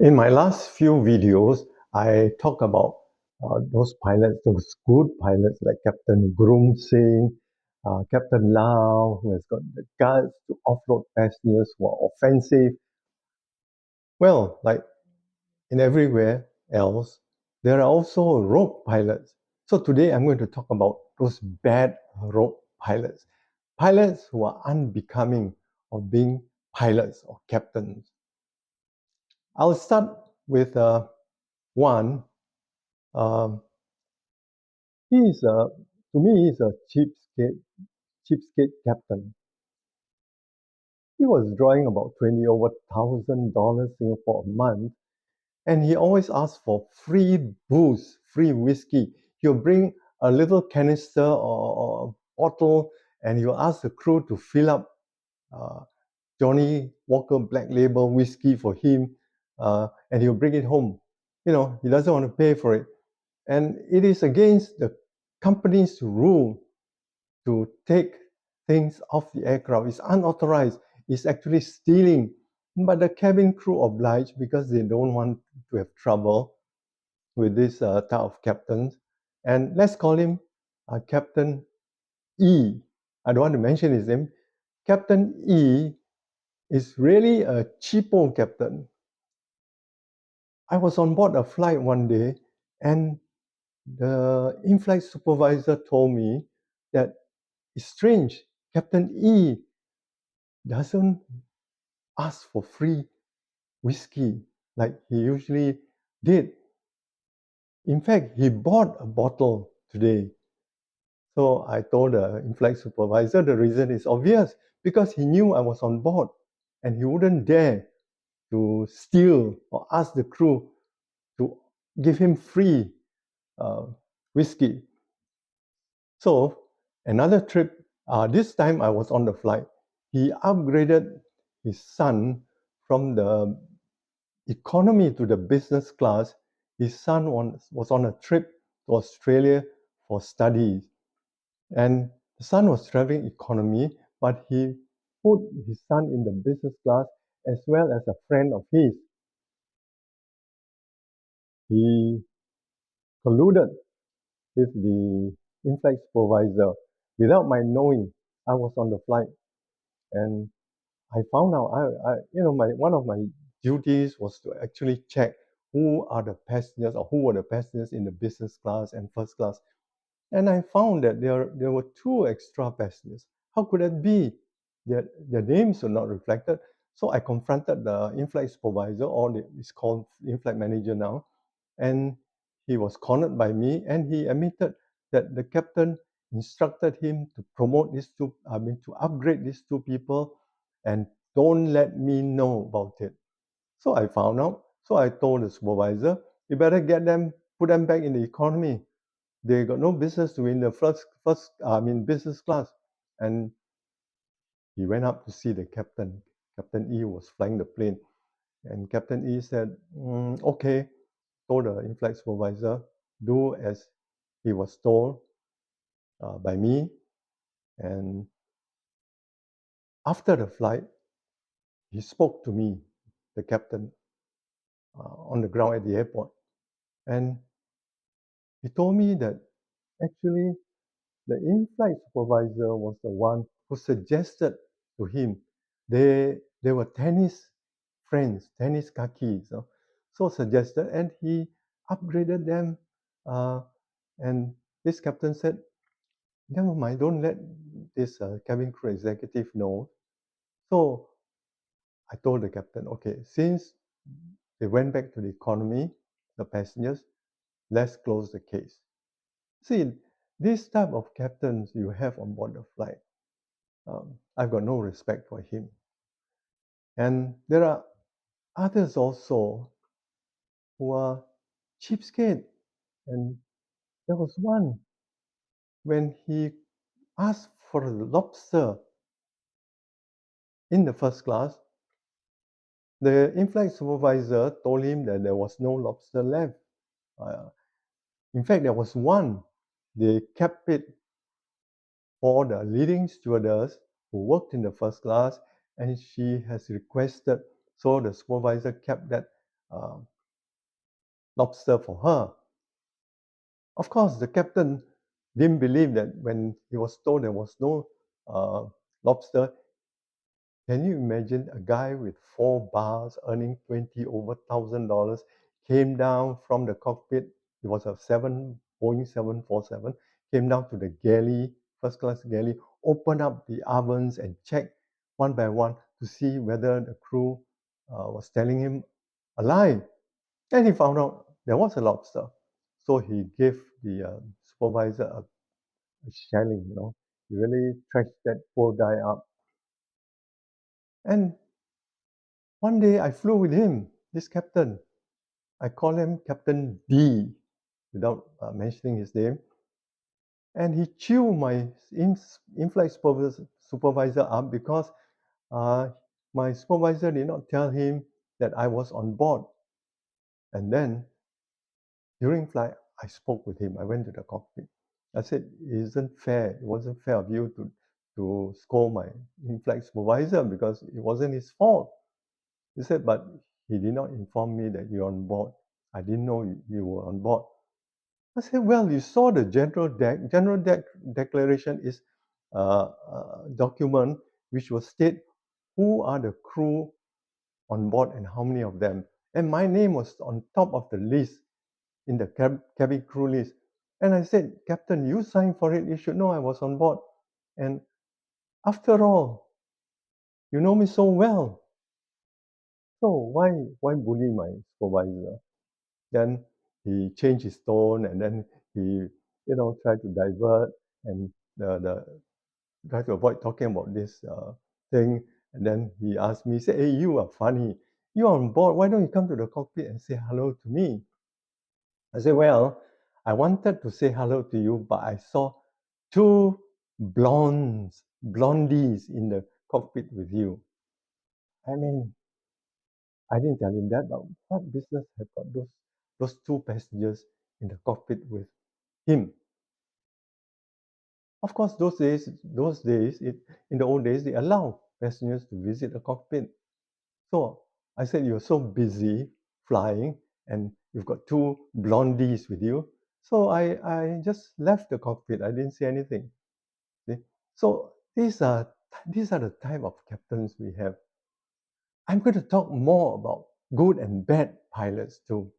In my last few videos, I talk about those pilots, those good pilots like Captain Groom Singh, Captain Lau, who has got the guts to offload passengers who are offensive. Well, like in everywhere else, there are also rogue pilots. So today I'm going to talk about those bad rogue pilots, pilots who are unbecoming of being pilots or captains. I'll start with one. Um, he's a, to me, he's a cheapskate captain. He was drawing about 20 over $1,000 Singapore a month, and he always asked for free booze, free whiskey. He'll bring a little canister or bottle, and he'll ask the crew to fill up uh, Johnny Walker Black Label whiskey for him, and he'll bring it home. He doesn't want to pay for it. And it is against the company's rule to take things off the aircraft. It's unauthorized. It's actually stealing. But the cabin crew obliged because they don't want to have trouble with this type of captains. And let's call him Captain E. I don't want to mention his name. Captain E is really a cheapo captain. I was on board a flight one day, and the in-flight supervisor told me that it's strange. Captain E doesn't ask for free whiskey like he usually did. In fact, he bought a bottle today. So I told the in-flight supervisor the reason is obvious because he knew I was on board and he wouldn't dare to steal or ask the crew to give him free uh, whiskey. So another trip, this time I was on the flight. He upgraded his son from the economy to the business class. His son was on a trip to Australia for studies. And the son was traveling economy, but he put his son in the business class as well as a friend of his. He colluded with the in-flight supervisor without my knowing. I was on the flight, and I found out. My one of my duties was to actually check who are the passengers or who were the passengers in the business class and first class. And I found that there were two extra passengers. How could that be? Their names were not reflected. So I confronted the in-flight supervisor, or it's called in-flight manager now, and he was cornered by me, and he admitted that the captain instructed him to promote to upgrade these two people, and don't let me know about it. So I found out. So I told the supervisor, you better put them back in the economy. They got no business to be in the business class. And he went up to see the captain. Captain E was flying the plane. And Captain E said, okay, told the in-flight supervisor, do as he was told by me. And after the flight, he spoke to me, the captain, on the ground at the airport. And he told me that actually the in-flight supervisor was the one who suggested to him. They were tennis friends, tennis kakis, so suggested, and he upgraded them. And this captain said, "Never mind, don't let this cabin crew executive know." So I told the captain, "Okay, since they went back to the economy, the passengers, let's close the case." See, this type of captains you have on board the flight, I've got no respect for him. And there are others also who are cheapskate. And there was one when he asked for a lobster in the first class. The in-flight supervisor told him that there was no lobster left. Uh, in fact, there was one. They kept it for the leading stewardess who worked in the first class, and she has requested, so the supervisor kept that uh, lobster for her. Of course, the captain didn't believe that when he was told there was no uh, lobster. Can you imagine a guy with 4 bars earning 20 over $1,000 came down from the cockpit? It was a Boeing 747, came down to the galley, first class galley, opened up the ovens and checked one by one to see whether the crew was telling him a lie. And he found out there was a lobster. So he gave the supervisor a shelling, you know. He really trashed that poor guy up. And one day I flew with him, this captain. I call him Captain D without mentioning his name. And he chewed my in-flight supervisor up because uh, my supervisor did not tell him that I was on board. And then during flight, I spoke with him. I went to the cockpit. I said, it isn't fair. It wasn't fair of you to scold my in-flight supervisor because it wasn't his fault. He said, but he did not inform me that you're on board. I didn't know you were on board. I said, well, you saw the general declaration is a document which will state who are the crew on board and how many of them. And my name was on top of the list in the cabin crew list. And I said, Captain, you signed for it. You should know I was on board. And after all, you know me so well. So why bully my supervisor? Then he changed his tone, and then he, tried to divert and the try to avoid talking about this thing. And then he asked me, he said, "Hey, you are funny. You're on board. Why don't you come to the cockpit and say hello to me?" I said, "Well, I wanted to say hello to you, but I saw two blondies in the cockpit with you." I mean, I didn't tell him that, but what business have got those two passengers in the cockpit with him? Of course, in the old days, they allow passengers to visit the cockpit. So I said, "You're so busy flying and you've got two blondies with you." So I just left the cockpit. I didn't say anything. See? So these are the type of captains we have. I'm going to talk more about good and bad pilots too.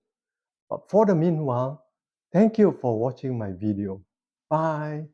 But for the meanwhile, thank you for watching my video. Bye.